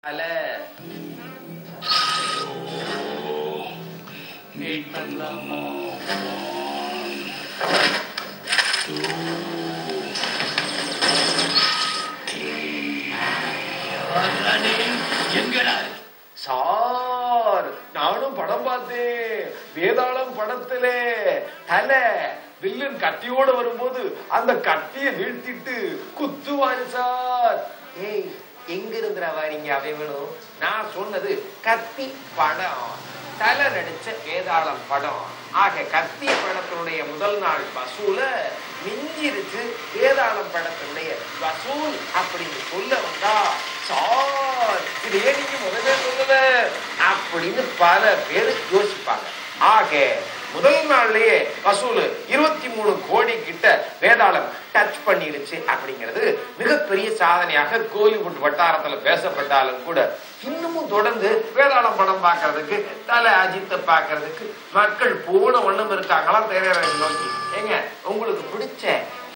அல வெயிட் பண்ணலாமா? எங்கடா சார்? நானும் படம் பார்த்தேன். வேதாளம் படத்துல தலை வில்லன் கத்தியோட வரும்போது அந்த கத்திய வீழ்த்திட்டு குத்துவாரு சார். ஏய், எங்க இருந்துடா வாரீங்க? அவங்களும் நான் சொன்னது கத்தி படம், தலை நடிச்ச வேதாளம் படம். ஆக கத்தி படத்தினுடைய முதல் நாள் வசூல மிஞ்சிருச்சு வேதாளம் படத்தினுடைய வசூல் அப்படின்னு சொல்ல வந்தா, சார் இது ஏன் நீங்க முதல்ல சொல்லல அப்படின்னு பல பேர் யோசிப்பாங்க. ஆக முதல் நாள்லயே வசூல் 23 கோடி கிட்ட வேதாளம் டச் பண்ணிருச்சு அப்படிங்கிறது மிகப்பெரிய சாதனையாக கோலிவுட் வட்டாரத்துல பேசப்பட்டாலும் கூட இன்னமும் தொடர்ந்து வேதாளம் படம் பார்க்கறதுக்கு, தலை அஜித்தை பார்க்கறதுக்கு மக்கள் போன ஒண்ணும் இருக்காங்களா திரையரங்கம் நோக்கி. ஏங்க, உங்களுக்கு பிடிச்ச